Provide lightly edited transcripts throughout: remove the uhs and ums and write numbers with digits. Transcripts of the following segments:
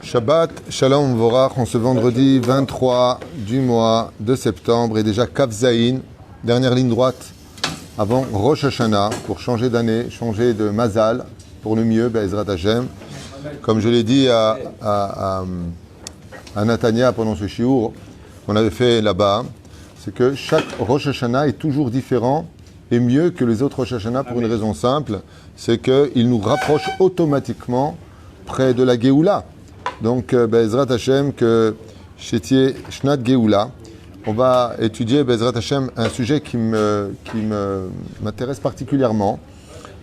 Shabbat, Shalom Vorach, en ce vendredi 23 du mois de septembre et déjà Kaf Zaïn, dernière ligne droite avant Rosh Hashanah pour changer d'année, changer de Mazal pour le mieux, Be'ezrat Hashem. Comme je l'ai dit à Natania pendant ce shiur qu'on avait fait là-bas, c'est que chaque Rosh Hashanah est toujours différent et mieux que les autres Rosh Hashanah pour une raison simple, c'est qu'il nous rapproche automatiquement près de la Géoula. Donc, Be'ezrat Hashem, que Shetie Shnat Géoula, on va étudier Be'ezrat Hashem un sujet qui m'intéresse particulièrement.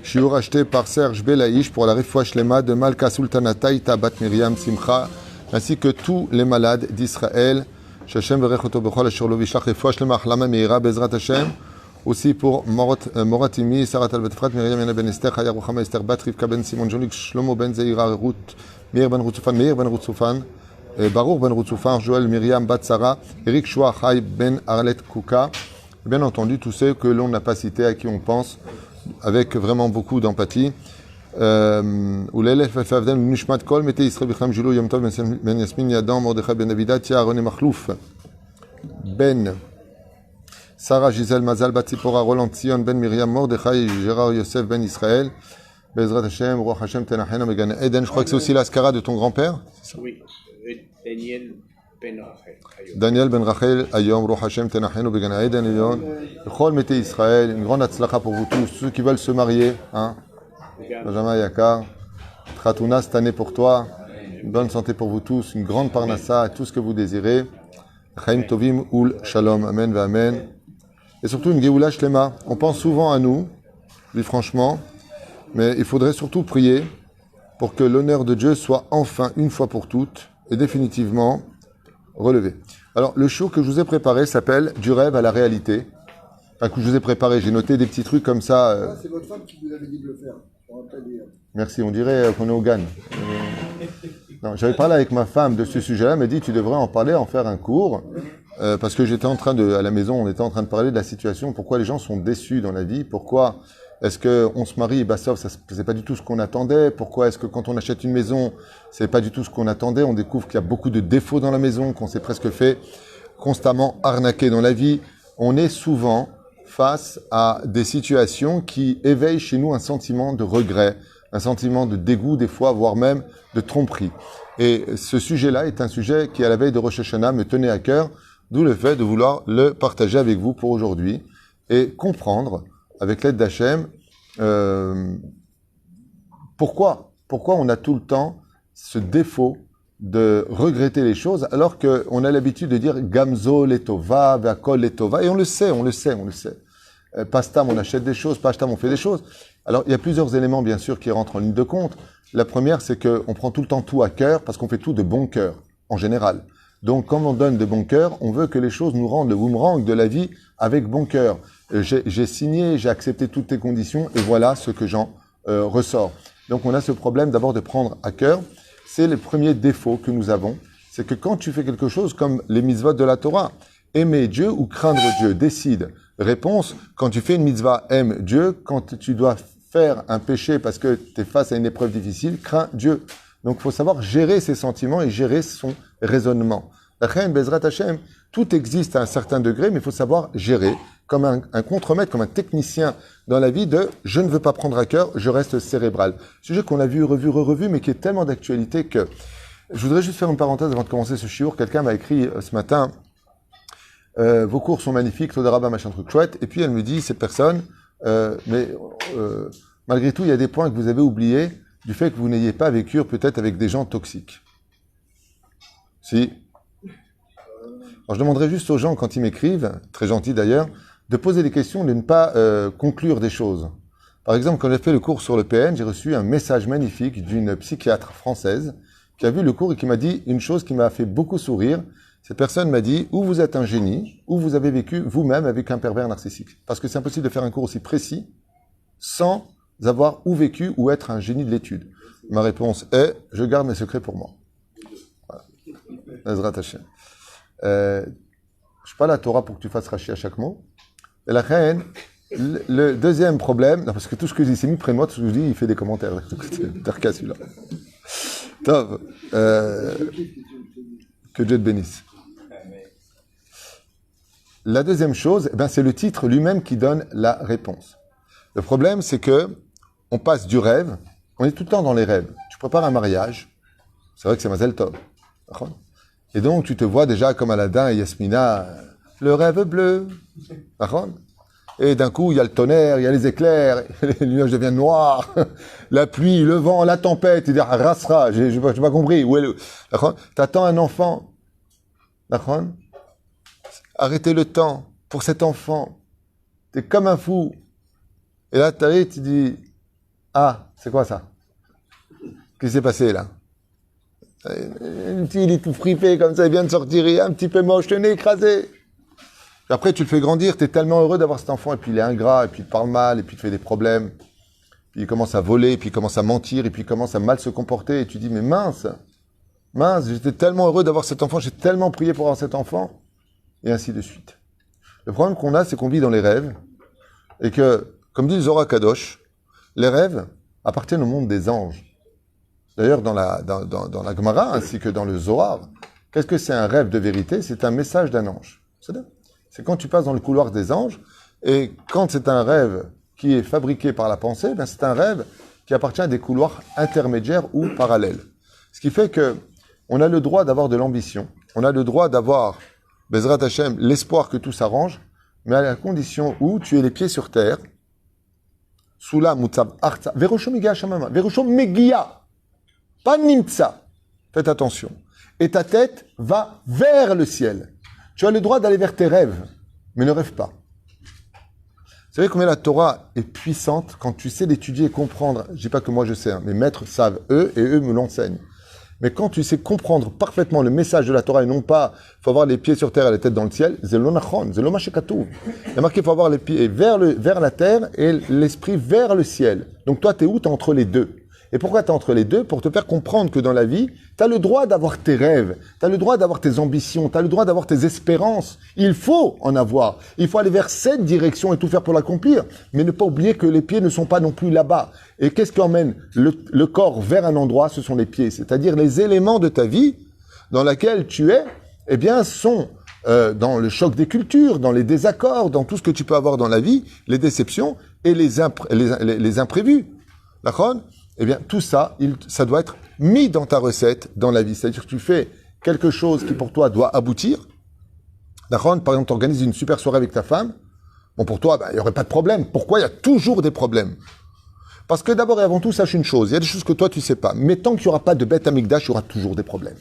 Shiur acheté par Serge Belaïch pour la Refoua Shlema de Malka Sultanata Ita Bat Miriam Simcha, ainsi que tous les malades d'Israël. Shashem Berechoto Bechol Asher Lo Vishlach Refoua Shlema Achlama Meira Be'ezrat Hashem. Aussi pour Moratimi, Sarat Al-Betfrat, Miriam Yana Ben Esther, Chaya Ruchama Esther Bat, Rivka Ben Simon Jolik, Shlomo Ben Zeira, Ruth, Meir Ben Rutzufan, Baruch Ben Rutzufan, Joël Miriam Bat Sarah, Eric Shua Chai Ben Arlet Kouka. Bien entendu, tous ceux que l'on n'a pas cités, à qui on pense, avec vraiment beaucoup d'empathie. Oulelef Favden, Nishmat Kol, Mete Israël Bicham Jilo, Yom Tov Ben Yasmin Yadam, Mordechai Ben Davidat, Tia René Machlouf, Ben Sarah Gisèle Mazal Batzipora Roland Sion Ben Miriam Mordechai Gérard Yosef Ben Israël Bezrat Hashem Roi Hashem Tenachena Megan Eden. Je crois que c'est aussi l'Askara de ton grand-père. Oui, Daniel Ben Rachel. Daniel Ben Rachel Ayom Roi Hashem Tenachena Megan Eden Elion. Chol Mete Israël. Une grande atzlacha pour vous tous, ceux qui veulent se marier. Hein? Benjamin Yakar. Tratouna cette année pour toi. Une bonne santé pour vous tous. Une grande parnassa, tout ce que vous désirez. Chaim Tovim Ul Shalom. Amen va Amen. Et surtout une Géoula Shlema. On pense souvent à nous, oui franchement, mais il faudrait surtout prier pour que l'honneur de Dieu soit enfin, une fois pour toutes, et définitivement relevé. Alors, le show que je vous ai préparé s'appelle « Du rêve à la réalité ». Enfin, que je vous ai préparé, j'ai noté des petits trucs comme ça. C'est votre femme qui vous avait dit de le faire. Merci, on dirait qu'on est au GAN. Non, j'avais parlé avec ma femme de ce sujet-là, elle m'a dit « Tu devrais en parler, en faire un cours ». Parce que j'étais en train à la maison, on était en train de parler de la situation, pourquoi les gens sont déçus dans la vie, pourquoi est-ce qu'on se marie et bah sauf, c'est pas du tout ce qu'on attendait, pourquoi est-ce que quand on achète une maison, c'est pas du tout ce qu'on attendait, on découvre qu'il y a beaucoup de défauts dans la maison, qu'on s'est presque fait constamment arnaquer dans la vie. On est souvent face à des situations qui éveillent chez nous un sentiment de regret, un sentiment de dégoût des fois, voire même de tromperie. Et ce sujet-là est un sujet qui, à la veille de Rosh Hashanah, me tenait à cœur. D'où le fait de vouloir le partager avec vous pour aujourd'hui et comprendre, avec l'aide d'Hachem, pourquoi on a tout le temps ce défaut de regretter les choses alors qu'on a l'habitude de dire « Gamzo letova, ve'akol letova » et on le sait. Pastam, on achète des choses, pastam, on fait des choses. Alors, il y a plusieurs éléments, bien sûr, qui rentrent en ligne de compte. La première, c'est qu'on prend tout le temps tout à cœur parce qu'on fait tout de bon cœur, en général. Donc, quand on donne de bon cœur, on veut que les choses nous rendent le boomerang de la vie avec bon cœur. J'ai signé, j'ai accepté toutes tes conditions et voilà ce que j'en ressors. Donc, on a ce problème d'abord de prendre à cœur. C'est le premier défaut que nous avons. C'est que quand tu fais quelque chose comme les mitzvot de la Torah, aimer Dieu ou craindre Dieu, décide. Réponse, quand tu fais une mitzvah, aime Dieu. Quand tu dois faire un péché parce que tu es face à une épreuve difficile, crains Dieu. Donc, il faut savoir gérer ses sentiments et gérer son raisonnement. La reine Bezrat Hashem, tout existe à un certain degré, mais il faut savoir gérer comme un contremaître, comme un technicien dans la vie de « je ne veux pas prendre à cœur, je reste cérébral ». Sujet qu'on a vu, revu, mais qui est tellement d'actualité que... Je voudrais juste faire une parenthèse avant de commencer ce shiur. Quelqu'un m'a écrit ce matin « Vos cours sont magnifiques, Todarabah, machin truc chouette ». Et puis elle me dit, cette personne, malgré tout, il y a des points que vous avez oubliés du fait que vous n'ayez pas vécu peut-être avec des gens toxiques. Si. Alors je demanderais juste aux gens, quand ils m'écrivent, très gentils d'ailleurs, de poser des questions, de ne pas conclure des choses. Par exemple, quand j'ai fait le cours sur le PN, j'ai reçu un message magnifique d'une psychiatre française qui a vu le cours et qui m'a dit une chose qui m'a fait beaucoup sourire. Cette personne m'a dit, ou vous êtes un génie, ou vous avez vécu vous-même avec un pervers narcissique. Parce que c'est impossible de faire un cours aussi précis sans avoir ou vécu ou être un génie de l'étude. Ma réponse est, je garde mes secrets pour moi. Voilà. Je suis pas la Torah pour que tu fasses racher à chaque mot. Et la reine, le deuxième problème, non, parce que tout ce que je dis, c'est mis près de moi, tout ce que je dis, il fait des commentaires. Terka celui-là. Tov, que Dieu te bénisse. La deuxième chose, eh ben, c'est le titre lui-même qui donne la réponse. Le problème, c'est que on passe du rêve, on est tout le temps dans les rêves. Tu prépares un mariage, c'est vrai que c'est Mazel Tov. Et donc, tu te vois déjà comme Aladdin et Yasmina, le rêve bleu. Et d'un coup, il y a le tonnerre, il y a les éclairs, les nuages deviennent noirs, la pluie, le vent, la tempête, il dit rasera, j'ai pas compris. Où est le... T'attends un enfant. Arrêtez le temps pour cet enfant. T'es comme un fou. Et là, t'arrives, tu dis, ah, c'est quoi ça? Qu'est-ce qui s'est passé là? Il est tout fripé comme ça, il vient de sortir, il est un petit peu moche, le nez écrasé. Et après, tu le fais grandir, tu es tellement heureux d'avoir cet enfant, et puis il est ingrat, et puis il te parle mal, et puis il te fait des problèmes. Puis il commence à voler, et puis il commence à mentir, et puis il commence à mal se comporter, et tu dis, mais mince, j'étais tellement heureux d'avoir cet enfant, j'ai tellement prié pour avoir cet enfant, et ainsi de suite. Le problème qu'on a, c'est qu'on vit dans les rêves, et que, comme dit le Zohar Kadosh, les rêves appartiennent au monde des anges. D'ailleurs, dans la Gemara, ainsi que dans le Zohar, qu'est-ce que c'est un rêve de vérité? C'est un message d'un ange. C'est quand tu passes dans le couloir des anges, et quand c'est un rêve qui est fabriqué par la pensée, ben c'est un rêve qui appartient à des couloirs intermédiaires ou parallèles. Ce qui fait que on a le droit d'avoir de l'ambition, on a le droit d'avoir, Bezrat Hashem, l'espoir que tout s'arrange, mais à la condition où tu aies les pieds sur terre, Soula Mutsav Artsa, Veroshom Megia Shamama, Veroshom Megia, pas Nimtsa. Faites attention. Et ta tête va vers le ciel. Tu as le droit d'aller vers tes rêves, mais ne rêve pas. Vous savez combien la Torah est puissante quand tu sais l'étudier et comprendre. Je ne dis pas que moi je sais, mes maîtres savent eux, et eux me l'enseignent. Mais quand tu sais comprendre parfaitement le message de la Torah, et non pas, il faut avoir les pieds sur terre et la tête dans le ciel, c'est l'onachon, c'est l'omashekatou. Il y a marqué, il faut avoir les pieds vers la terre et l'esprit vers le ciel. Donc toi, tu es où? Tu es entre les deux. Et pourquoi tu es entre les deux? Pour te faire comprendre que dans la vie, tu as le droit d'avoir tes rêves, tu as le droit d'avoir tes ambitions, tu as le droit d'avoir tes espérances. Il faut en avoir. Il faut aller vers cette direction et tout faire pour l'accomplir. Mais ne pas oublier que les pieds ne sont pas non plus là-bas. Et qu'est-ce qui emmène le corps vers un endroit? Ce sont les pieds. C'est-à-dire les éléments de ta vie dans laquelle tu es, eh bien, sont dans le choc des cultures, dans les désaccords, dans tout ce que tu peux avoir dans la vie, les déceptions et les imprévus. D'accord? Eh bien, tout ça, ça doit être mis dans ta recette, dans la vie. C'est-à-dire que tu fais quelque chose qui, pour toi, doit aboutir. D'accord? Par exemple, tu organises une super soirée avec ta femme. Bon, pour toi, il n'y aurait pas de problème. Pourquoi? Il y a toujours des problèmes. Parce que d'abord et avant tout, sache une chose. Il y a des choses que toi, tu ne sais pas. Mais tant qu'il n'y aura pas de Beth Amikdash, il y aura toujours des problèmes.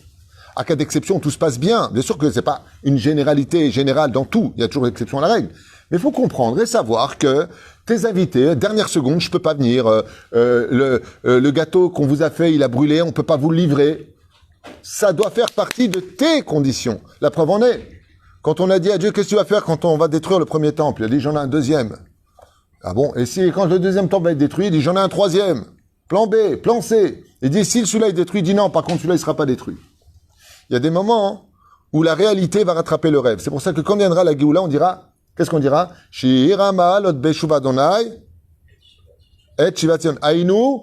À cas d'exception, tout se passe bien. Bien sûr que ce n'est pas une généralité générale dans tout. Il y a toujours une exception à la règle. Mais il faut comprendre et savoir que tes invités, dernière seconde, je peux pas venir. Le gâteau qu'on vous a fait, il a brûlé, on peut pas vous le livrer. Ça doit faire partie de tes conditions. La preuve en est. Quand on a dit à Dieu, qu'est-ce que tu vas faire quand on va détruire le premier temple? Il a dit, j'en ai un deuxième. Ah bon? Et si, quand le deuxième temple va être détruit, il dit, j'en ai un troisième. Plan B, plan C. Il dit, si celui-là est détruit, il dit non, par contre, celui-là, il sera pas détruit. Il y a des moments où la réalité va rattraper le rêve. C'est pour ça que quand viendra la Géoula, on dira, qu'est-ce qu'on dira? Shirama lot beshuva donai et shivatzion ainu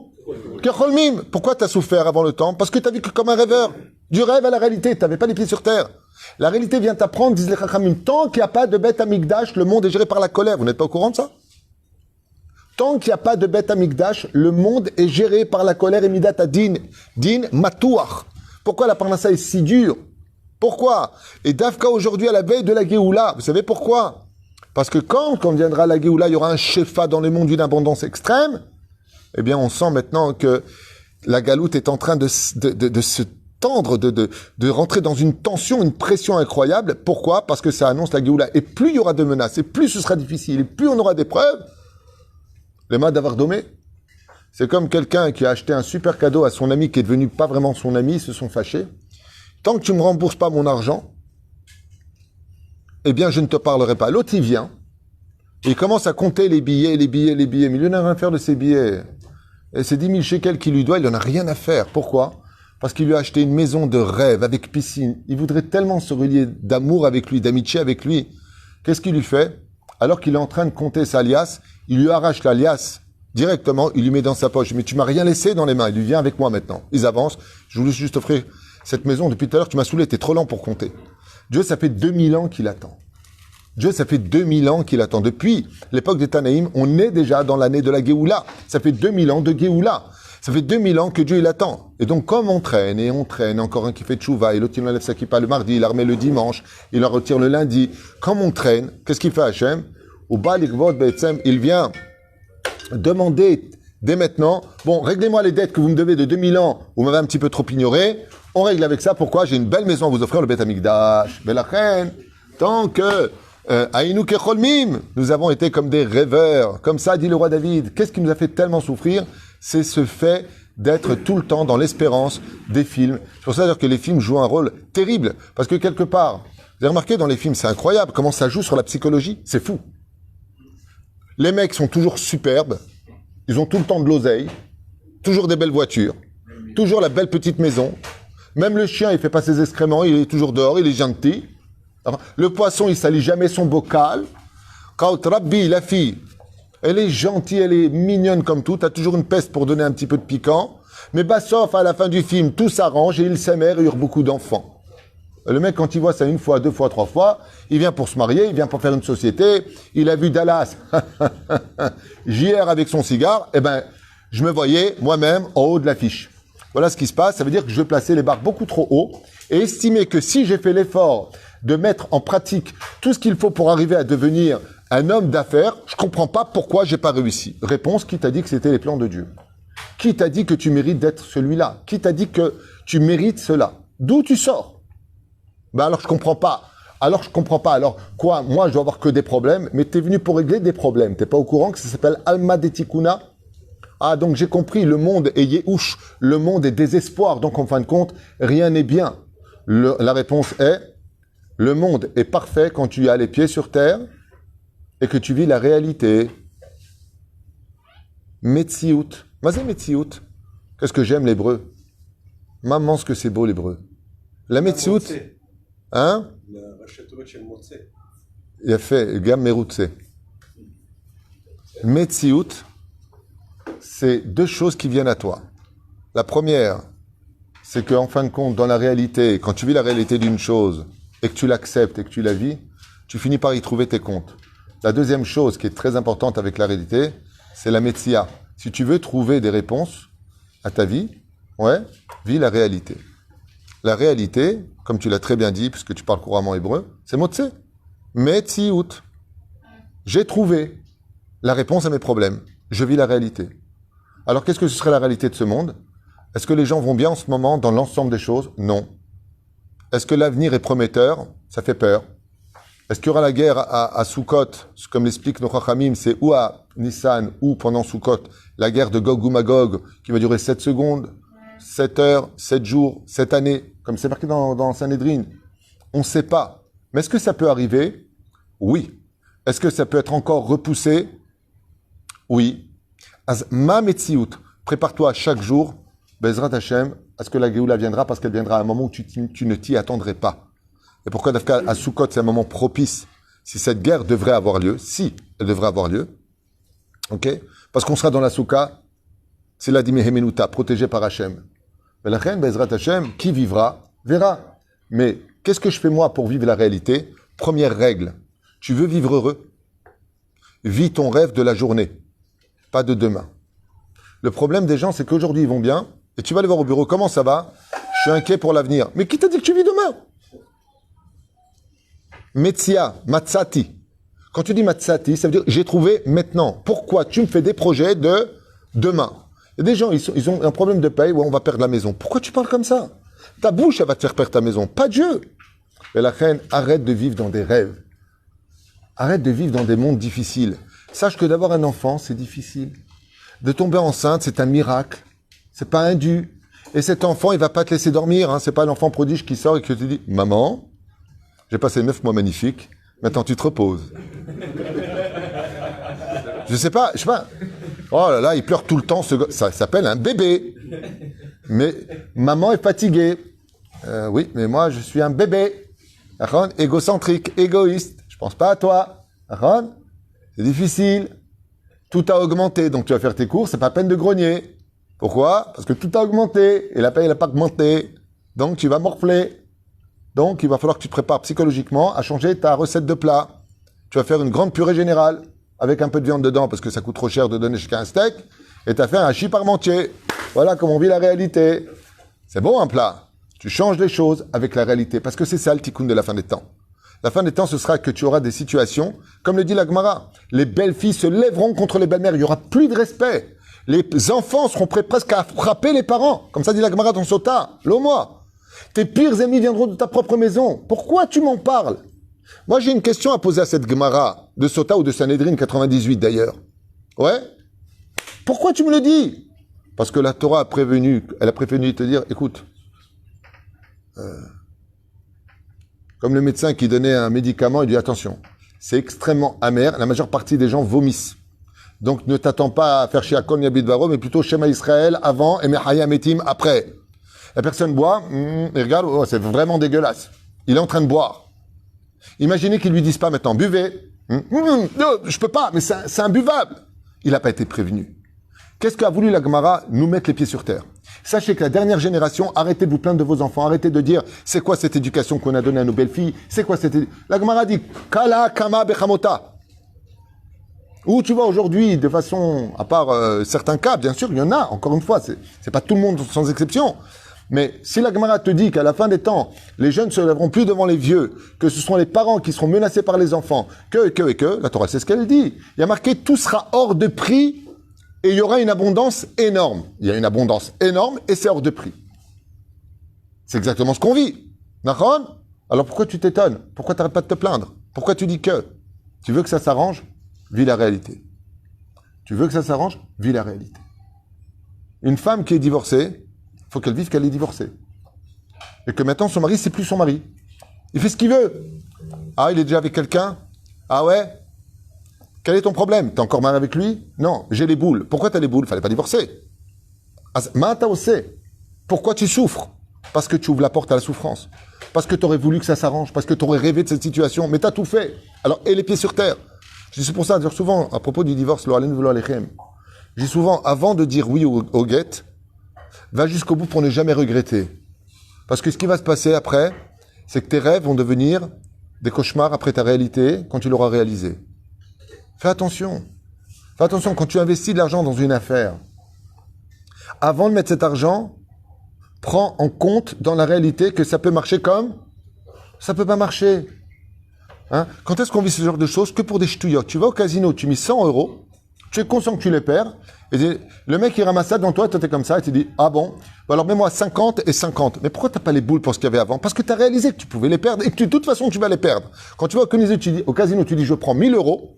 kecholmim. Pourquoi tu as souffert avant le temps? Parce que tu as vécu comme un rêveur. Du rêve à la réalité, tu n'avais pas les pieds sur terre. La réalité vient t'apprendre, disent les Chachamim, tant qu'il n'y a pas de Beth Amikdash, le monde est géré par la colère. Vous n'êtes pas au courant de ça? Tant qu'il n'y a pas de Beth Amikdash, le monde est géré par la colère et midat adin, din matouach. Pourquoi la parnassa est si dure? Pourquoi? Et Dafka aujourd'hui à la veille de la Géoula, vous savez pourquoi? Parce que quand viendra la Géoula, il y aura un shefa dans le monde d'une abondance extrême, eh bien on sent maintenant que la galoute est en train de se tendre, de rentrer dans une tension, une pression incroyable. Pourquoi? Parce que ça annonce la Géoula. Et plus il y aura de menaces, et plus ce sera difficile, et plus on aura des preuves, les mains d'avoir domé. C'est comme quelqu'un qui a acheté un super cadeau à son ami qui est devenu pas vraiment son ami, ils se sont fâchés. Tant que tu me rembourses pas mon argent, eh bien, je ne te parlerai pas. L'autre, il vient, et il commence à compter les billets, mais il n'en a rien à faire de ces billets. Et c'est 10 000 shekels qu'il lui doit, il n'en a rien à faire. Pourquoi? Parce qu'il lui a acheté une maison de rêve avec piscine. Il voudrait tellement se relier d'amour avec lui, d'amitié avec lui. Qu'est-ce qu'il lui fait? Alors qu'il est en train de compter sa liasse, il lui arrache la liasse Directement, il lui met dans sa poche. Mais tu m'as rien laissé dans les mains. Il lui vient avec moi maintenant. Ils avancent. Je voulais juste offrir cette maison. Depuis tout à l'heure, tu m'as saoulé. T'es trop lent pour compter. Dieu, ça fait 2000 ans qu'il attend. Dieu, ça fait 2000 ans qu'il attend. Depuis l'époque des Tanaïm, on est déjà dans l'année de la Géoula. Ça fait 2000 ans de Géoula. Ça fait 2000 ans que Dieu, il attend. Et donc, comme on traîne, encore un qui fait tchouva, et l'autre, il enlève sa kippa le mardi, il la remet le dimanche, il la retire le lundi. Comme on traîne, qu'est-ce qu'il fait Hachem? Au Balikvot Be'etzem, il vient demander dès maintenant, bon, réglez-moi les dettes que vous me devez de 2000 ans, vous m'avez un petit peu trop ignoré, on règle avec ça, pourquoi? J'ai une belle maison à vous offrir, le Beth Amikdash. Belachen, tant que Aïnou Kecholmim, nous avons été comme des rêveurs. Comme ça, dit le roi David. Qu'est-ce qui nous a fait tellement souffrir? C'est ce fait d'être tout le temps dans l'espérance des films. C'est pour ça d'ailleurs que les films jouent un rôle terrible. Parce que quelque part, vous avez remarqué dans les films, c'est incroyable comment ça joue sur la psychologie. C'est fou. Les mecs sont toujours superbes. Ils ont tout le temps de l'oseille. Toujours des belles voitures. Toujours la belle petite maison. Même le chien, il fait pas ses excréments. Il est toujours dehors. Il est gentil. Le poisson, il salit jamais son bocal. Quand Rabbi, la fille, elle est gentille, elle est mignonne comme tout. T'as toujours une peste pour donner un petit peu de piquant. Mais sauf à la fin du film, tout s'arrange et il s'aimère et il y a beaucoup d'enfants. Le mec, quand il voit ça une fois, deux fois, trois fois, il vient pour se marier, il vient pour faire une société. Il a vu Dallas JR avec son cigare. Eh ben, je me voyais moi-même en haut de l'affiche. Voilà ce qui se passe. Ça veut dire que je vais placer les barres beaucoup trop haut et estimer que si j'ai fait l'effort de mettre en pratique tout ce qu'il faut pour arriver à devenir un homme d'affaires, je comprends pas pourquoi j'ai pas réussi. Réponse, qui t'a dit que c'était les plans de Dieu? Qui t'a dit que tu mérites d'être celui-là? Qui t'a dit que tu mérites cela? D'où tu sors? Ben alors je comprends pas. Alors quoi? Moi je dois avoir que des problèmes, mais t'es venu pour régler des problèmes. T'es pas au courant que ça s'appelle Alma Detikuna? Ah donc j'ai compris, le monde est Yehush, le monde est désespoir, donc en fin de compte, rien n'est bien. La réponse est, le monde est parfait quand tu as les pieds sur terre et que tu vis la réalité. Metsiout. Mazé Metsiout. Qu'est-ce que j'aime l'hébreu? Maman, ce que c'est beau l'hébreu. La Metsiout. Hein? Il a fait Gam Meroutse. Metsiout, c'est deux choses qui viennent à toi. La première, c'est qu'en fin de compte, dans la réalité, quand tu vis la réalité d'une chose, et que tu l'acceptes et que tu la vis, tu finis par y trouver tes comptes. La deuxième chose qui est très importante avec la réalité, c'est la métia. Si tu veux trouver des réponses à ta vie, vis la réalité. La réalité, comme tu l'as très bien dit, puisque tu parles couramment hébreu, c'est motse. Metsiout. J'ai trouvé la réponse à mes problèmes. Je vis la réalité. Alors qu'est-ce que ce serait la réalité de ce monde? Est-ce que les gens vont bien en ce moment dans l'ensemble des choses? Non. Est-ce que l'avenir est prometteur? Ça fait peur. Est-ce qu'il y aura la guerre à Sukkot? Comme l'explique nos Chachamim, c'est ou à Nissan ou pendant Sukkot, la guerre de Gog ou Magog qui va durer 7 secondes, 7 heures, 7 jours, 7 années, comme c'est marqué dans Sanhedrin. On ne sait pas. Mais est-ce que ça peut arriver? Oui. Est-ce que ça peut être encore repoussé? Oui. Ma Metsiout, prépare-toi chaque jour, Bezrat Hashem, à ce que la Géoula viendra, parce qu'elle viendra à un moment où tu ne t'y attendrais pas. Et pourquoi Dafka à Sukkot, c'est un moment propice, si cette guerre devrait avoir lieu, si elle devrait avoir lieu, ok? Parce qu'on sera dans la Soukha, c'est la Dimehemenuta, protégée par Hashem. Mais la reine, Bezrat Hashem, qui vivra, verra. Mais qu'est-ce que je fais moi pour vivre la réalité? Première règle, tu veux vivre heureux? Vis ton rêve de la journée, pas de demain. Le problème des gens, c'est qu'aujourd'hui, ils vont bien, et tu vas aller voir au bureau, comment ça va? Je suis inquiet pour l'avenir. Mais qui t'a dit que tu vis demain? Metsia, Matsati. Quand tu dis Matsati, ça veut dire j'ai trouvé maintenant. Pourquoi tu me fais des projets de demain? Il y a des gens, ils ont un problème de paye, on va perdre la maison. Pourquoi tu parles comme ça? Ta bouche, elle va te faire perdre ta maison, pas Dieu. Mais la reine, arrête de vivre dans des rêves. Arrête de vivre dans des mondes difficiles. Sache que d'avoir un enfant, c'est difficile. De tomber enceinte, c'est un miracle. C'est pas un dû. Et cet enfant, il va pas te laisser dormir. Hein. C'est pas l'enfant prodige qui sort et qui te dit « Maman, j'ai passé 9 mois magnifiques. Maintenant, tu te reposes. » Je sais pas. Oh là là, il pleure tout le temps. Ça s'appelle un bébé. Mais maman est fatiguée. Oui, mais moi, je suis un bébé. Égocentrique, égoïste. Je pense pas à toi. C'est difficile. Tout a augmenté, donc tu vas faire tes courses, c'est pas peine de grogner. Pourquoi? Parce que tout a augmenté, et la paye, elle n'a pas augmenté. Donc tu vas morfler. Donc il va falloir que tu te prépares psychologiquement à changer ta recette de plat. Tu vas faire une grande purée générale, avec un peu de viande dedans, parce que ça coûte trop cher de donner chacun un steak, et tu as fait un hachis parmentier. Voilà comment on vit la réalité. C'est bon un plat. Tu changes les choses avec la réalité, parce que c'est ça le tikkun de la fin des temps. La fin des temps, ce sera que tu auras des situations, comme le dit la Gemara, les belles filles se lèveront contre les belles-mères, il n'y aura plus de respect. Les enfants seront prêts presque à frapper les parents, comme ça dit la Gemara dans Sota, l'au-moi. Tes pires ennemis viendront de ta propre maison. Pourquoi tu m'en parles? Moi, j'ai une question à poser à cette Gemara, de Sota ou de Sanhedrin 98 d'ailleurs. Ouais? Pourquoi tu me le dis? Parce que la Torah a prévenu, elle a prévenu de te dire, écoute, comme le médecin qui donnait un médicament, il dit attention, c'est extrêmement amer, la majeure partie des gens vomissent. Donc ne t'attends pas à faire chez Akon Yabid Varo, mais plutôt Shema Israël avant et Mehaya Metim après. La personne boit, et regarde, oh, c'est vraiment dégueulasse. Il est en train de boire. Imaginez qu'ils lui disent pas maintenant, buvez. Non, je peux pas, mais c'est imbuvable. Il n'a pas été prévenu. Qu'est-ce qu'a voulu la Gemara? Nous mettre les pieds sur terre. Sachez que la dernière génération, arrêtez de vous plaindre de vos enfants, arrêtez de dire, c'est quoi cette éducation qu'on a donnée à nos belles filles? C'est quoi cette La Gemara dit, Kala Kama Bechamota. Où tu vas aujourd'hui, de façon, à part certains cas, bien sûr, il y en a, encore une fois, c'est pas tout le monde sans exception. Mais si la Gemara te dit qu'à la fin des temps, les jeunes ne se lèveront plus devant les vieux, que ce sont les parents qui seront menacés par les enfants, que, la Torah, c'est ce qu'elle dit. Il y a marqué, tout sera hors de prix, et il y aura une abondance énorme. Il y a une abondance énorme, et c'est hors de prix. C'est exactement ce qu'on vit. Nahon? Alors pourquoi tu t'étonnes? Pourquoi tu n'arrêtes pas de te plaindre? Pourquoi tu dis que? Tu veux que ça s'arrange? Vis la réalité. Tu veux que ça s'arrange? Vis la réalité. Une femme qui est divorcée, il faut qu'elle vive qu'elle est divorcée. Et que maintenant, son mari, c'est plus son mari. Il fait ce qu'il veut. Ah, il est déjà avec quelqu'un? Ah ouais? Quel est ton problème? T'es encore marié avec lui? Non, j'ai les boules. Pourquoi t'as les boules? Fallait pas divorcer. Mata aussi. Pourquoi tu souffres? Parce que tu ouvres la porte à la souffrance. Parce que t'aurais voulu que ça s'arrange. Parce que t'aurais rêvé de cette situation. Mais t'as tout fait. Alors, et les pieds sur terre. Je dis c'est pour ça, dire souvent, à propos du divorce, je dis souvent, avant de dire oui au guet, va jusqu'au bout pour ne jamais regretter. Parce que ce qui va se passer après, c'est que tes rêves vont devenir des cauchemars après ta réalité quand tu l'auras réalisé. Fais attention. Fais attention, quand tu investis de l'argent dans une affaire, avant de mettre cet argent, prends en compte dans la réalité que ça peut marcher comme ça peut pas marcher. Hein? Quand est-ce qu'on vit ce genre de choses? Que pour des ch'touillottes. Tu vas au casino, tu mets 100 euros, tu es conscient que tu les perds, et le mec il ramasse ça devant toi, toi t'es comme ça, et tu dis, ah bon, alors mets-moi 50 et 50. Mais pourquoi t'as pas les boules pour ce qu'il y avait avant? Parce que tu as réalisé que tu pouvais les perdre, et que de toute façon tu vas les perdre. Quand tu vas au casino, tu dis, je prends 1000 euros,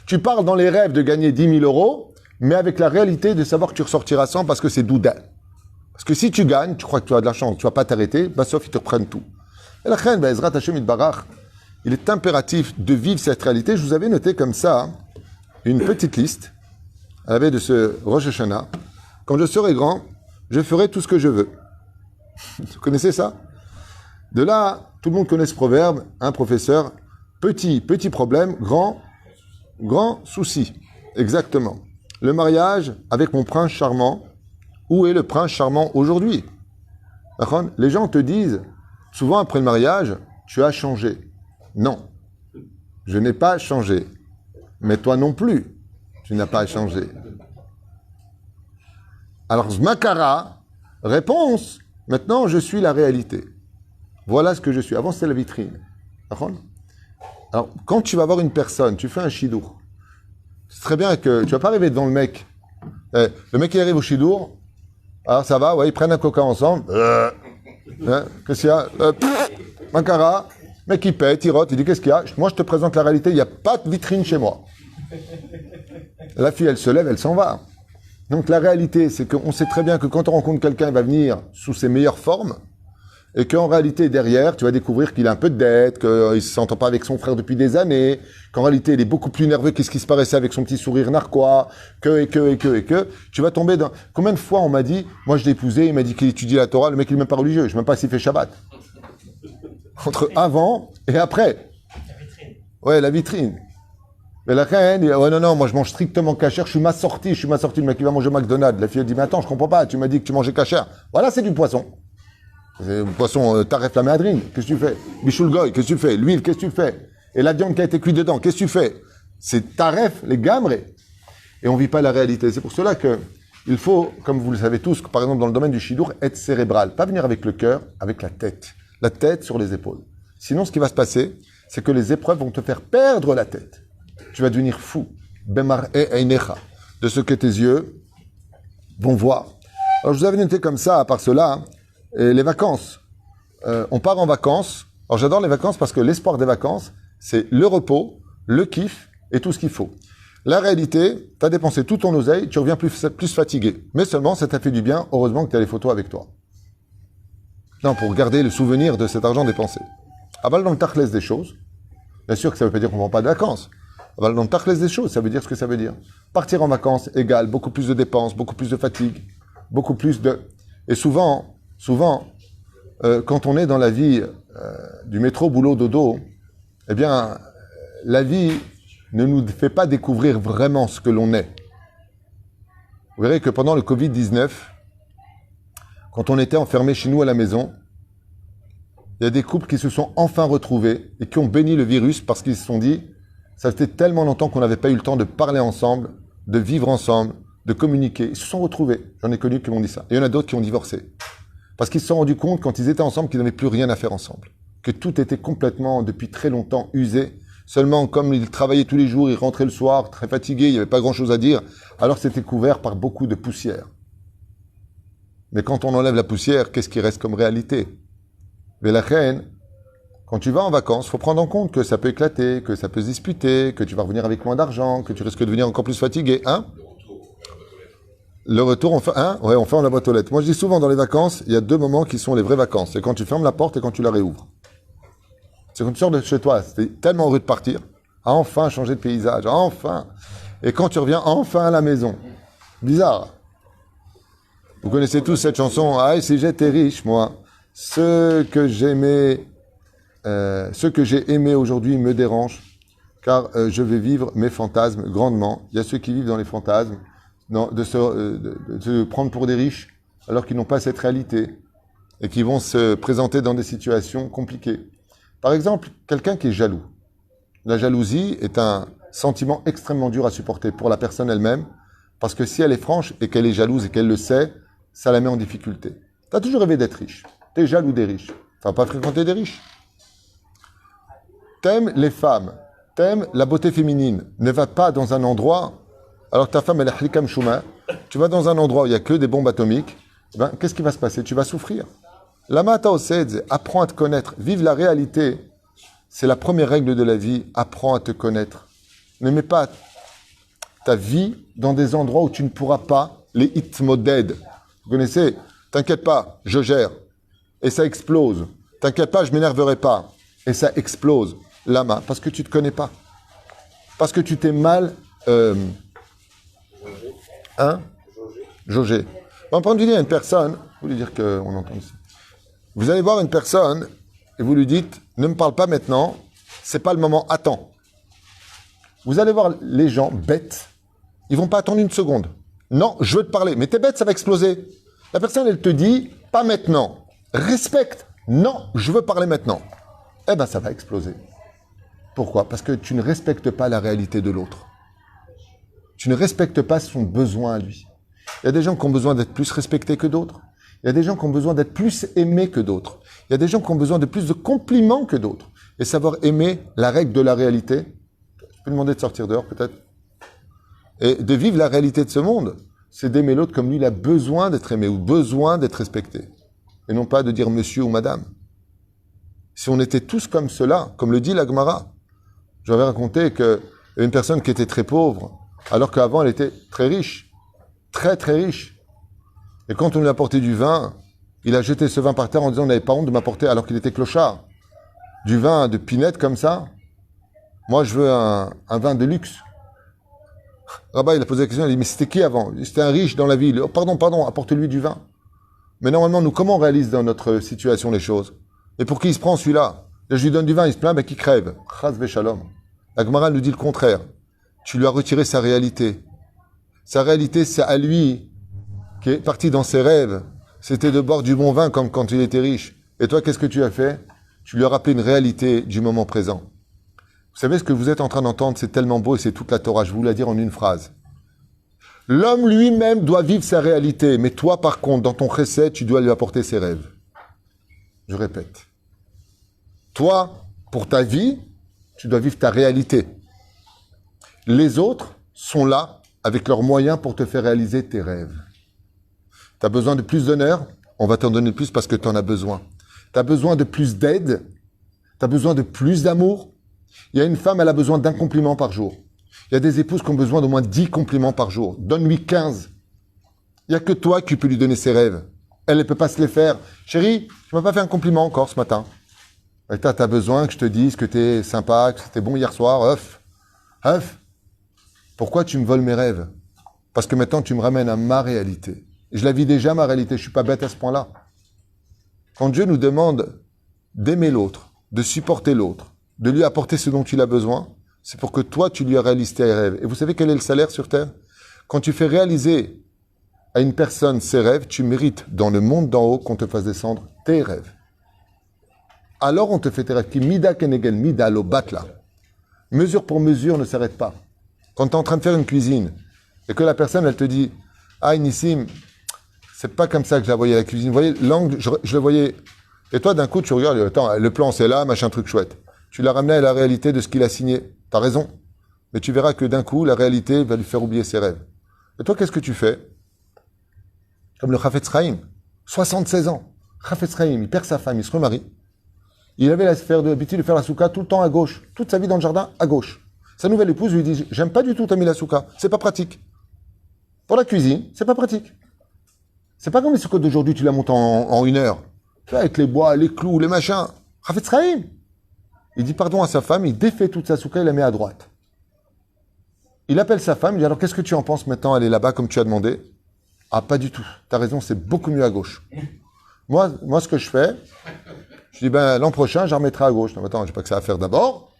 tu parles dans les rêves de gagner 10 000 euros, mais avec la réalité de savoir que tu ressortiras 100 parce que c'est doudain. Parce que si tu gagnes, tu crois que tu as de la chance, tu vas pas t'arrêter, bah sauf ils te reprennent tout. Et la reine, Ezrat Hashem Yitbarach, il est impératif de vivre cette réalité. Je vous avais noté comme ça une petite liste à la veille de ce Rosh Hashanah. Quand je serai grand, je ferai tout ce que je veux. Vous connaissez ça? De là, tout le monde connaît ce proverbe, un professeur, petit problème, grand souci. Exactement. Le mariage avec mon prince charmant. Où est le prince charmant aujourd'hui? Les gens te disent, souvent après le mariage, tu as changé. Non, je n'ai pas changé. Mais toi non plus, tu n'as pas changé. Alors, Zmakara, réponse, maintenant je suis la réalité. Voilà ce que je suis. Avant, c'était la vitrine. Alors, quand tu vas voir une personne, tu fais un chidour. C'est très bien que tu vas pas arriver devant le mec. Le mec, il arrive au chidour. Alors, ça va, ouais, ils prennent un coca ensemble. Qu'est-ce qu'il y a? Makara. Mec, il pète, il rote, il dit qu'est-ce qu'il y a? Moi, je te présente la réalité, il n'y a pas de vitrine chez moi. La fille, elle se lève, elle s'en va. Donc, la réalité, c'est qu'on sait très bien que quand on rencontre quelqu'un, il va venir sous ses meilleures formes, et qu'en réalité, derrière, tu vas découvrir qu'il a un peu de dette, qu'il ne s'entend pas avec son frère depuis des années, qu'en réalité, il est beaucoup plus nerveux qu'est-ce qui se paraissait avec son petit sourire narquois, que. Tu vas tomber dans... Combien de fois on m'a dit, moi je l'ai épousé, il m'a dit qu'il étudie la Torah, le mec il n'est même pas religieux, je ne sais même pas s'il fait Shabbat. Entre avant et après. La vitrine. Ouais, la vitrine. Mais la reine, ouais, non, moi je mange strictement cachère, je suis ma sortie, le mec qui va manger McDonald's. La fille elle dit, mais attends, je comprends pas, tu m'as dit que tu mangeais cachère. Voilà, c'est du poisson. C'est du poisson, taref la méadrine, qu'est-ce que tu fais? Bichoul goy, qu'est-ce que tu fais? L'huile, qu'est-ce que tu fais? Et la viande qui a été cuite dedans, qu'est-ce que tu fais? C'est taref, les gamrés. Et on vit pas la réalité. C'est pour cela que il faut, comme vous le savez tous, par exemple dans le domaine du shidour, être cérébral. Pas venir avec le cœur, avec la tête. La tête sur les épaules. Sinon, ce qui va se passer, c'est que les épreuves vont te faire perdre la tête. Tu vas devenir fou. Bemar e einecha. De ce que tes yeux vont voir. Alors, je vous avais noté comme ça, à part cela, les vacances. On part en vacances. Alors, j'adore les vacances parce que l'espoir des vacances, c'est le repos, le kiff et tout ce qu'il faut. La réalité, tu as dépensé tout ton oseille, tu reviens plus fatigué. Mais seulement, ça t'a fait du bien. Heureusement que tu as les photos avec toi. Non, pour garder le souvenir de cet argent dépensé. Aval dans le tachlès des choses. Bien sûr que ça ne veut pas dire qu'on ne prend pas de vacances. Aval dans le tachlès des choses, ça veut dire ce que ça veut dire. Partir en vacances égale beaucoup plus de dépenses, beaucoup plus de fatigue, beaucoup plus de... Et souvent, quand on est dans la vie du métro, boulot, dodo, eh bien, la vie ne nous fait pas découvrir vraiment ce que l'on est. Vous verrez que pendant le Covid-19, quand on était enfermés chez nous à la maison, il y a des couples qui se sont enfin retrouvés et qui ont béni le virus parce qu'ils se sont dit, ça faisait tellement longtemps qu'on n'avait pas eu le temps de parler ensemble, de vivre ensemble, de communiquer. Ils se sont retrouvés. J'en ai connu qui m'ont dit ça. Et il y en a d'autres qui ont divorcé. Parce qu'ils se sont rendus compte, quand ils étaient ensemble, qu'ils n'avaient plus rien à faire ensemble. Que tout était complètement, depuis très longtemps, usé. Seulement, comme ils travaillaient tous les jours, ils rentraient le soir, très fatigués, il n'y avait pas grand-chose à dire, alors c'était couvert par beaucoup de poussière. Mais quand on enlève la poussière, qu'est-ce qui reste comme réalité? Mais la reine, quand tu vas en vacances, il faut prendre en compte que ça peut éclater, que ça peut se disputer, que tu vas revenir avec moins d'argent, que tu risques de devenir encore plus fatigué, hein? Le retour, on fait, hein? Ouais, on ferme la boîte aux lettres. Moi, je dis souvent dans les vacances, il y a deux moments qui sont les vraies vacances. C'est quand tu fermes la porte et quand tu la réouvres. C'est quand tu sors de chez toi, c'est tellement heureux de partir, à enfin changer de paysage, enfin. Et quand tu reviens enfin à la maison. Bizarre. Vous connaissez tous cette chanson, ah, si j'étais riche, moi, ce que j'ai aimé aujourd'hui me dérange, car je vais vivre mes fantasmes grandement. Il y a ceux qui vivent dans les fantasmes, de se prendre pour des riches, alors qu'ils n'ont pas cette réalité, et qui vont se présenter dans des situations compliquées. Par exemple, quelqu'un qui est jaloux. La jalousie est un sentiment extrêmement dur à supporter pour la personne elle-même, parce que si elle est franche et qu'elle est jalouse et qu'elle le sait, ça la met en difficulté. Tu as toujours rêvé d'être riche. Tu es jaloux des riches. Tu vas pas fréquenter des riches. T'aimes les femmes. T'aimes la beauté féminine. Ne va pas dans un endroit, alors que ta femme elle est hlikam chouma, tu vas dans un endroit où il n'y a que des bombes atomiques, ben, qu'est-ce qui va se passer? Tu vas souffrir. Lama taosedze, apprends à te connaître. Vive la réalité. C'est la première règle de la vie. Apprends à te connaître. Ne mets pas ta vie dans des endroits où tu ne pourras pas les hitmoded. Vous connaissez? T'inquiète pas, je gère. Et ça explose. T'inquiète pas, je m'énerverai pas. Et ça explose. Lama, parce que tu te connais pas. Parce que tu t'es mal... jaugé. On peut dire à une personne, vous voulez dire qu'on entend ici. Vous allez voir une personne et vous lui dites, ne me parle pas maintenant, c'est pas le moment, attends. Vous allez voir les gens bêtes, ils vont pas attendre une seconde. Non, je veux te parler, mais t'es bête, ça va exploser. La personne, elle te dit, pas maintenant. Respecte. Non, je veux parler maintenant. Eh ben, ça va exploser. Pourquoi? Parce que tu ne respectes pas la réalité de l'autre. Tu ne respectes pas son besoin à lui. Il y a des gens qui ont besoin d'être plus respectés que d'autres. Il y a des gens qui ont besoin d'être plus aimés que d'autres. Il y a des gens qui ont besoin de plus de compliments que d'autres. Et savoir aimer la règle de la réalité. Je peux demander de sortir dehors, peut-être. Et de vivre la réalité de ce monde, c'est d'aimer l'autre comme lui, il a besoin d'être aimé ou besoin d'être respecté. Et non pas de dire monsieur ou madame. Si on était tous comme cela, comme le dit la Gemara, j'avais raconté qu'une personne qui était très pauvre, alors qu'avant elle était très riche, très très riche. Et quand on lui a apporté du vin, il a jeté ce vin par terre en disant « On n'avait pas honte de m'apporter alors qu'il était clochard. Du vin de pinette comme ça. Moi, je veux un vin de luxe. » Rabat, il a posé la question, il a dit « Mais c'était qui avant? C'était un riche dans la ville. Oh, pardon, apporte-lui du vin. » Mais normalement, nous, comment on réalise dans notre situation les choses? Et pour qui il se prend celui-là? Là, je lui donne du vin, il se plaint, ben qui crève. Chas v'shalom. La Gemara nous dit le contraire. tu lui as retiré sa réalité. Sa réalité, c'est à lui qui est parti dans ses rêves. C'était de boire du bon vin comme quand il était riche. Et toi, qu'est-ce que tu as fait? Tu lui as rappelé une réalité du moment présent. Vous savez, ce que vous êtes en train d'entendre, c'est tellement beau et c'est toute la Torah. Je vous la dire en une phrase. L'homme lui-même doit vivre sa réalité. Mais toi, par contre, dans ton chesed, tu dois lui apporter ses rêves. Je répète. Toi, pour ta vie, tu dois vivre ta réalité. Les autres sont là avec leurs moyens pour te faire réaliser tes rêves. Tu as besoin de plus d'honneur, on va t'en donner plus parce que tu en as besoin. Tu as besoin de plus d'aide, tu as besoin de plus d'amour. Il y a une femme, elle a besoin d'un compliment par jour. Il y a des épouses qui ont besoin d'au moins 10 compliments par jour. Donne-lui 15. Il n'y a que toi qui peux lui donner ses rêves. Elle ne peut pas se les faire. Chérie, tu m'as pas fait un compliment encore ce matin. Et tu as besoin que je te dise que tu es sympa, que c'était bon hier soir. Œuf. Pourquoi tu me voles mes rêves? Parce que maintenant, tu me ramènes à ma réalité. Je la vis déjà, ma réalité. Je suis pas bête à ce point-là. Quand Dieu nous demande d'aimer l'autre, de supporter l'autre, de lui apporter ce dont il a besoin, c'est pour que toi, tu lui réalises tes rêves. Et vous savez quel est le salaire sur Terre? Quand tu fais réaliser à une personne ses rêves, tu mérites dans le monde d'en haut qu'on te fasse descendre tes rêves. Alors on te fait tes rêves. Qui mida kenegel mida lo batla. Mesure pour mesure ne s'arrête pas. Quand tu es en train de faire une cuisine et que la personne, elle te dit « Ah, Nissim, c'est pas comme ça que je la voyais la cuisine. Vous voyez, l'angle, je le voyais. » Et toi, d'un coup, tu regardes, attends, le plan, c'est là, machin, truc chouette. Tu l'as ramené à la réalité de ce qu'il a signé. T'as raison. Mais tu verras que d'un coup, la réalité va lui faire oublier ses rêves. Et toi, qu'est-ce que tu fais? Comme le Chafetz Chaim, 76 ans. Chafetz Chaim, il perd sa femme, il se remarie. Il avait l'habitude de faire la souka tout le temps à gauche. Toute sa vie dans le jardin, à gauche. Sa nouvelle épouse lui dit « J'aime pas du tout t'as mis la souka. C'est pas pratique. Pour la cuisine, c'est pas pratique. C'est pas comme les soukot d'aujourd'hui, tu la montes en 1 heure. Tu vois, avec les bois, les clous, les machins. Chafetz Chaim. Il dit pardon à sa femme, il défait toute sa souka, il la met à droite. Il appelle sa femme, il dit alors qu'est-ce que tu en penses maintenant, elle est là-bas comme tu as demandé? Ah, pas du tout. T'as raison, c'est beaucoup mieux à gauche. Moi, ce que je fais, je dis l'an prochain, je remettrai à gauche. Non, attends, j'ai pas que ça à faire d'abord.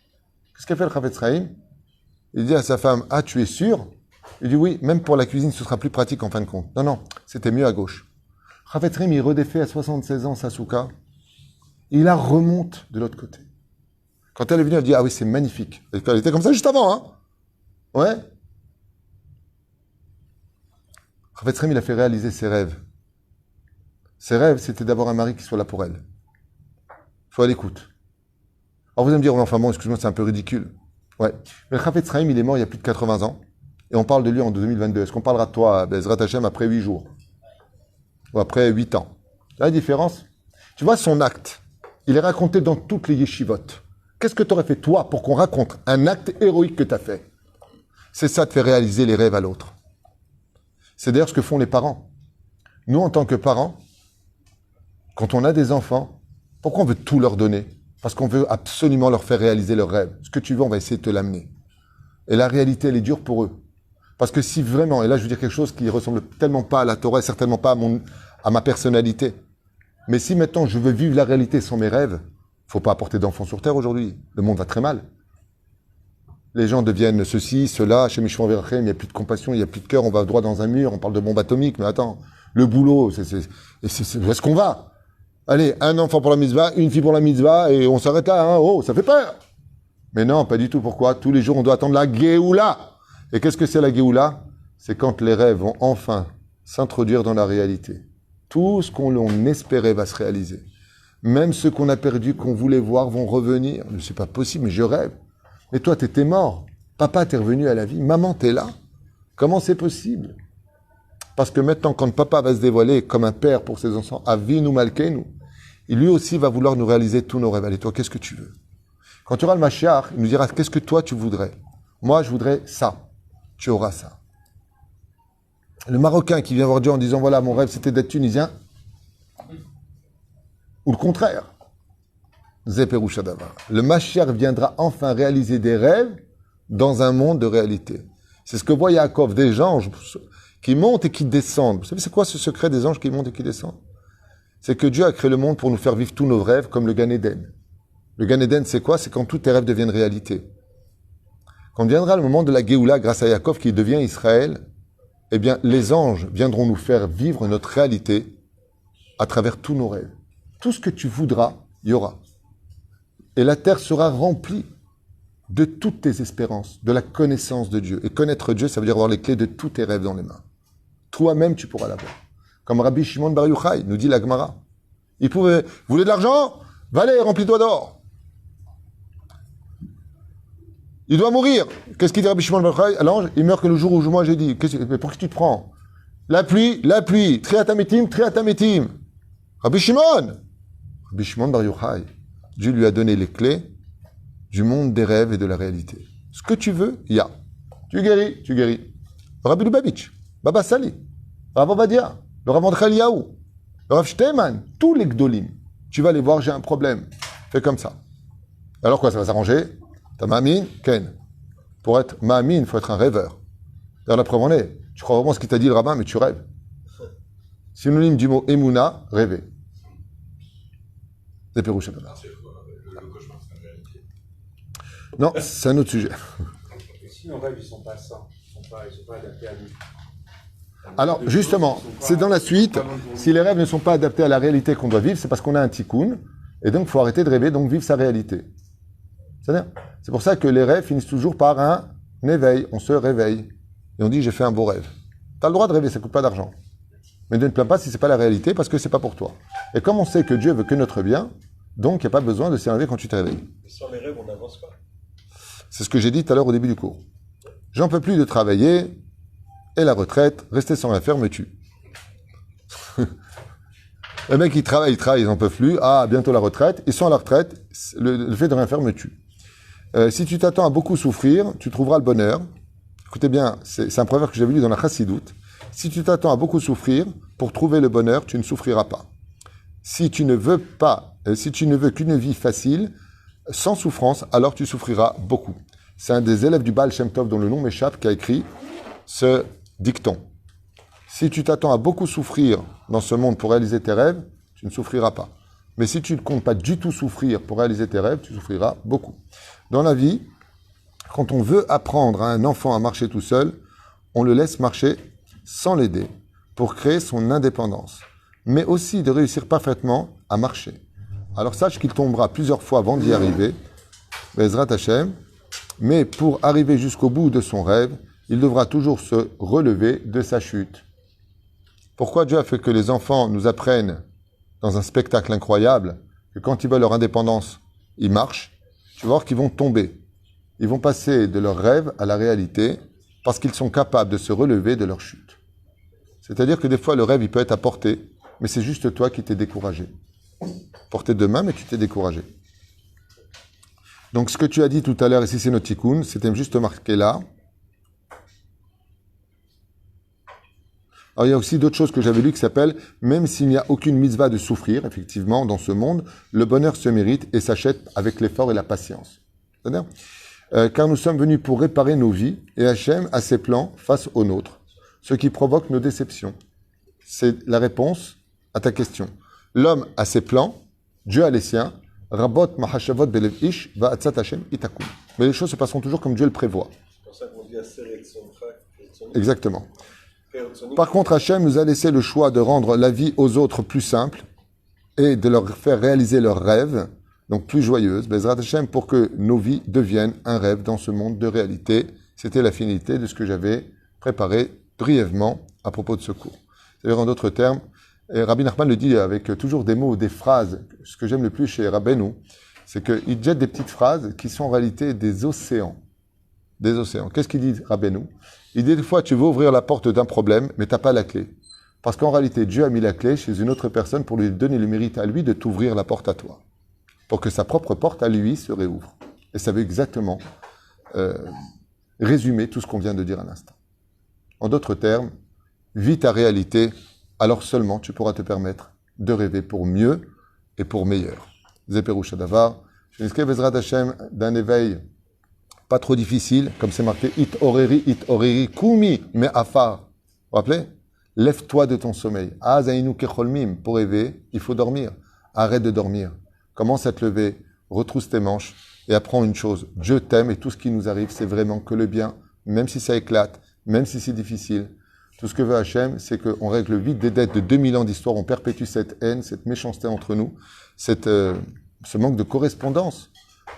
Qu'est-ce qu'a fait le Chafetz Chaim? Il dit à sa femme, ah, tu es sûr? Il dit oui, même pour la cuisine, ce sera plus pratique en fin de compte. Non, c'était mieux à gauche. Chafetz Chaim, il redéfait à 76 ans sa souka. Il la remonte de l'autre côté. Quand elle est venue, elle dit, ah oui, c'est magnifique. Elle était comme ça juste avant, hein? Ouais. Chafetz Chaim, il a fait réaliser ses rêves. Ses rêves, c'était d'avoir un mari qui soit là pour elle. Soit à l'écoute. Alors vous allez me dire, enfin bon, excuse-moi, c'est un peu ridicule. Ouais. Mais le Chafetz Chaim, il est mort il y a plus de 80 ans. Et on parle de lui en 2022. Est-ce qu'on parlera de toi, Bezrat Hashem, après 8 jours? Ou après 8 ans? La différence? Tu vois, son acte, il est raconté dans toutes les yeshivot. Qu'est-ce que tu aurais fait, toi, pour qu'on raconte un acte héroïque que tu as fait? C'est ça de faire réaliser les rêves à l'autre. C'est d'ailleurs ce que font les parents. Nous, en tant que parents, quand on a des enfants, pourquoi on veut tout leur donner? Parce qu'on veut absolument leur faire réaliser leurs rêves. Ce que tu veux, on va essayer de te l'amener. Et la réalité, elle est dure pour eux. Parce que si vraiment, et là je veux dire quelque chose qui ressemble tellement pas à la Torah, et certainement pas à ma personnalité, mais si maintenant je veux vivre la réalité sans mes rêves, faut pas apporter d'enfants sur terre aujourd'hui. Le monde va très mal. Les gens deviennent ceci, cela, chez Mishwan Verachem, il n'y a plus de compassion, il n'y a plus de cœur, on va droit dans un mur, on parle de bombe atomique, mais attends, le boulot, où est-ce qu'on va? Allez, un enfant pour la mitzvah, une fille pour la mitzvah, et on s'arrête là, hein, oh, ça fait peur! Mais non, pas du tout, pourquoi? Tous les jours, on doit attendre la Géoula! Et qu'est-ce que c'est la Géoula? C'est quand les rêves vont enfin s'introduire dans la réalité. Tout ce qu'on espérait va se réaliser. Même ceux qu'on a perdus, qu'on voulait voir, vont revenir. C'est pas possible, mais je rêve. Mais toi, t'étais mort. Papa, t'es revenu à la vie. Maman, t'es là. Comment c'est possible? Parce que maintenant, quand papa va se dévoiler comme un père pour ses enfants, Avinu Malkeinu, lui aussi va vouloir nous réaliser tous nos rêves. Allez, toi, qu'est-ce que tu veux? Quand tu auras le Mashiach, il nous dira, qu'est-ce que toi, tu voudrais? Moi, je voudrais ça. Tu auras ça. Le Marocain qui vient voir Dieu en disant, voilà, mon rêve, c'était d'être tunisien. Ou le contraire. Le Mashiach viendra enfin réaliser des rêves dans un monde de réalité. C'est ce que voit Yaakov, des anges qui montent et qui descendent. Vous savez, c'est quoi ce secret des anges qui montent et qui descendent? C'est que Dieu a créé le monde pour nous faire vivre tous nos rêves comme le Gan Eden. Le Gan Eden, c'est quoi? C'est quand tous tes rêves deviennent réalité. Quand viendra le moment de la Géoula, grâce à Yaakov qui devient Israël, eh bien, les anges viendront nous faire vivre notre réalité à travers tous nos rêves. Tout ce que tu voudras, il y aura. Et la terre sera remplie de toutes tes espérances, de la connaissance de Dieu. Et connaître Dieu, ça veut dire avoir les clés de tous tes rêves dans les mains. Toi-même, tu pourras l'avoir. Comme Rabbi Shimon Bar Yochai nous dit la Gemara. Il pouvait, vous voulez de l'argent? Va aller, remplis-toi d'or. Il doit mourir. Qu'est-ce qu'il dit Rabbi Shimon Bar Yochai à l'ange? Il meurt que le jour où moi j'ai dit. Mais pour qui tu te prends? La pluie, triatamétim. Rabbi Shimon Bar Yochai, Dieu lui a donné les clés du monde des rêves et de la réalité. Ce que tu veux, il y a. Tu guéris. Rabbi Lubavitch, Baba Sali, Rav Ovadia, le Rav André Eliaou, le Rav Shteyman, tous les Gdolim. Tu vas les voir, j'ai un problème. Fais comme ça. Alors quoi, ça va s'arranger? T'as Ma'amin, Ken. Pour être Ma'amin, il faut être un rêveur. D'ailleurs, la preuve en est. Tu crois vraiment ce qu'il t'a dit le rabbin, mais tu rêves. Synonyme du mot Emouna, rêver. Des Pérouches. Non, c'est un autre sujet. Et si nos rêves, ils ne sont pas sains, ils ne sont pas adaptés à nous. Alors, justement, c'est dans la suite. Si les rêves ne sont pas adaptés à la réalité qu'on doit vivre, c'est parce qu'on a un tikkun. Et donc, il faut arrêter de rêver, donc vivre sa réalité. C'est pour ça que les rêves finissent toujours par un éveil. On se réveille. Et on dit, j'ai fait un beau rêve. Tu as le droit de rêver, ça ne coûte pas d'argent. Mais ne te plains pas si ce n'est pas la réalité, parce que ce n'est pas pour toi. Et comme on sait que Dieu veut que notre bien, donc il n'y a pas besoin de s'énerver quand tu te réveilles. Sans les rêves, on n'avance pas. C'est ce que j'ai dit tout à l'heure au début du cours. J'en peux plus de travailler, et la retraite, rester sans rien faire me tue. Le mec, il travaille, ils n'en peuvent plus. Ah, bientôt la retraite. Ils sont à la retraite, le fait de rien faire me tue. Si tu t'attends à beaucoup souffrir, tu trouveras le bonheur. Écoutez bien, c'est un proverbe que j'avais lu dans la Chassidoute. Si tu t'attends à beaucoup souffrir, pour trouver le bonheur, tu ne souffriras pas. Si tu ne veux qu'une vie facile, sans souffrance, alors tu souffriras beaucoup. C'est un des élèves du Baal Shem Tov, dont le nom m'échappe, qui a écrit ce dicton. Si tu t'attends à beaucoup souffrir dans ce monde pour réaliser tes rêves, tu ne souffriras pas. Mais si tu ne comptes pas du tout souffrir pour réaliser tes rêves, tu souffriras beaucoup. Dans la vie, quand on veut apprendre à un enfant à marcher tout seul, on le laisse marcher sans l'aider pour créer son indépendance, mais aussi de réussir parfaitement à marcher. Alors sache qu'il tombera plusieurs fois avant d'y arriver, Bezrat Hashem, mais pour arriver jusqu'au bout de son rêve, il devra toujours se relever de sa chute. Pourquoi Dieu a fait que les enfants nous apprennent dans un spectacle incroyable que quand ils veulent leur indépendance, ils marchent? Tu vas voir qu'ils vont tomber. Ils vont passer de leur rêve à la réalité parce qu'ils sont capables de se relever de leur chute. C'est-à-dire que des fois, le rêve, il peut être à portée, mais c'est juste toi qui t'es découragé. Portée de main, mais tu t'es découragé. Donc, ce que tu as dit tout à l'heure, ici c'est notre tikkun, c'était juste marqué là. Alors, il y a aussi d'autres choses que j'avais lues qui s'appellent « Même s'il n'y a aucune mitzvah de souffrir, effectivement, dans ce monde, le bonheur se mérite et s'achète avec l'effort et la patience. » C'est-à-dire car nous sommes venus pour réparer nos vies et Hachem a ses plans face aux nôtres, ce qui provoque nos déceptions. C'est la réponse à ta question. L'homme a ses plans, Dieu a les siens. Rabot mahashavot belev ish va'atzat Hachem itakum. Mais les choses se passeront toujours comme Dieu le prévoit. C'est pour ça qu'on dit Aseret Soncha. Exactement. Par contre, Hachem nous a laissé le choix de rendre la vie aux autres plus simple et de leur faire réaliser leurs rêves, donc plus joyeuse, Bezrat Hashem, pour que nos vies deviennent un rêve dans ce monde de réalité. C'était la finalité de ce que j'avais préparé brièvement à propos de ce cours. C'est-à-dire, en d'autres termes, et Rabbi Nachman le dit avec toujours des mots, des phrases. Ce que j'aime le plus chez Rabbeinu, c'est qu'il jette des petites phrases qui sont en réalité des océans. Des océans. Qu'est-ce qu'il dit, Rabbeinu? Il dit des fois, tu veux ouvrir la porte d'un problème, mais tu n'as pas la clé. Parce qu'en réalité, Dieu a mis la clé chez une autre personne pour lui donner le mérite à lui de t'ouvrir la porte à toi. Pour que sa propre porte à lui se réouvre. Et ça veut exactement résumer tout ce qu'on vient de dire à l'instant. En d'autres termes, vis ta réalité, alors seulement tu pourras te permettre de rêver pour mieux et pour meilleur. Zeperu Shadavar, je m'inscris Bezrat Hashem d'un éveil pas trop difficile, comme c'est marqué It oreri, kumi, me afar. Vous vous rappelez? Lève-toi de ton sommeil. Azainu kecholmim, pour rêver, il faut dormir. Arrête de dormir. Commence à te lever, retrousse tes manches et apprends une chose. Dieu t'aime et tout ce qui nous arrive, c'est vraiment que le bien, même si ça éclate, même si c'est difficile. Tout ce que veut Hachem, c'est qu'on règle vite des dettes de 2000 ans d'histoire, on perpétue cette haine, cette méchanceté entre nous, ce manque de correspondance.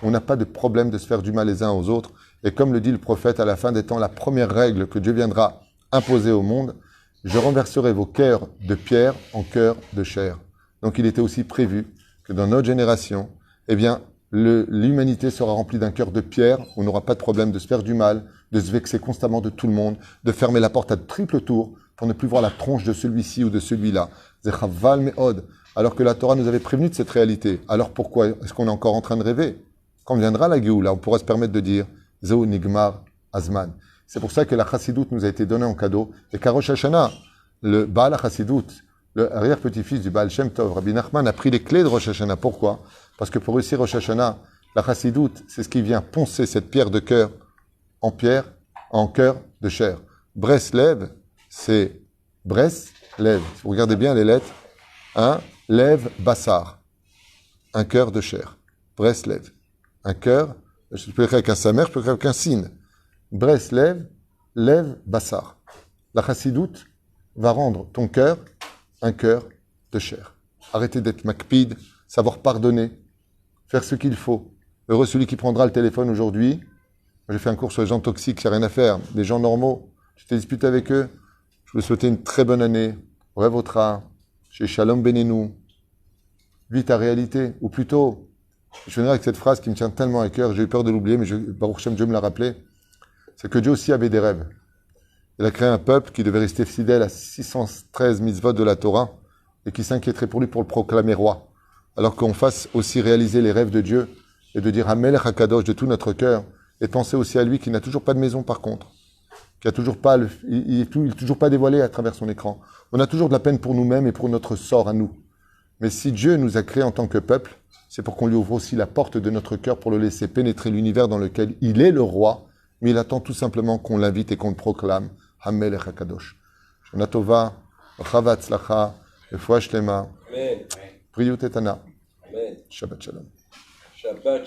On n'a pas de problème de se faire du mal les uns aux autres. Et comme le dit le prophète à la fin des temps, la première règle que Dieu viendra imposer au monde, je renverserai vos cœurs de pierre en cœurs de chair. Donc il était aussi prévu que dans notre génération, eh bien, l'humanité sera remplie d'un cœur de pierre, où on n'aura pas de problème de se faire du mal, de se vexer constamment de tout le monde, de fermer la porte à triple tour pour ne plus voir la tronche de celui-ci ou de celui-là. Zechaval me'od. Alors que la Torah nous avait prévenu de cette réalité. Alors pourquoi est-ce qu'on est encore en train de rêver? Quand viendra la Géoula, on pourra se permettre de dire Zeu Nigmar Azman. C'est pour ça que la Chassidoute nous a été donnée en cadeau et qu'à Rosh Hashanah, le Baal Chassidoute, le arrière-petit-fils du Baal Shem Tov, Rabbi Nachman, a pris les clés de Rosh Hashanah. Pourquoi? Parce que pour réussir Rosh Hashanah, la Chassidoute, c'est ce qui vient poncer cette pierre de cœur en pierre, en cœur de chair. Breslev, c'est Breslev. Si vous regardez bien les lettres, un Lev Bassar, un cœur de chair. Breslev, un cœur, je peux écrire avec un samer, je peux écrire avec un sin. Breslev, Lev Bassar. La Chassidoute va rendre ton cœur un cœur de chair. Arrêtez d'être makpid, savoir pardonner, faire ce qu'il faut. Heureux celui qui prendra le téléphone aujourd'hui. J'ai fait un cours sur les gens toxiques, il n'y a rien à faire. Les gens normaux, tu t'es disputé avec eux. Je vous souhaite une très bonne année. Revotra, chez Shalom Benenou. Vis ta réalité. Ou plutôt, je finirai avec cette phrase qui me tient tellement à cœur. J'ai eu peur de l'oublier, mais Baruch Shem, Dieu me l'a rappelé. C'est que Dieu aussi avait des rêves. Il a créé un peuple qui devait rester fidèle à 613 mitzvot de la Torah et qui s'inquiéterait pour lui pour le proclamer roi. Alors qu'on fasse aussi réaliser les rêves de Dieu et de dire Hamelech HaKadosh de tout notre cœur et penser aussi à lui qui n'a toujours pas de maison par contre, qui a toujours pas il est toujours pas dévoilé à travers son écran. On a toujours de la peine pour nous-mêmes et pour notre sort à nous. Mais si Dieu nous a créés en tant que peuple, c'est pour qu'on lui ouvre aussi la porte de notre cœur pour le laisser pénétrer l'univers dans lequel il est le roi, mais il attend tout simplement qu'on l'invite et qu'on le proclame. Hamelech HaKadosh. Shana Tova, Chavat Tzlacha, Refoua Shlema, Priut Etana. Shabbat Shalom. Shabbat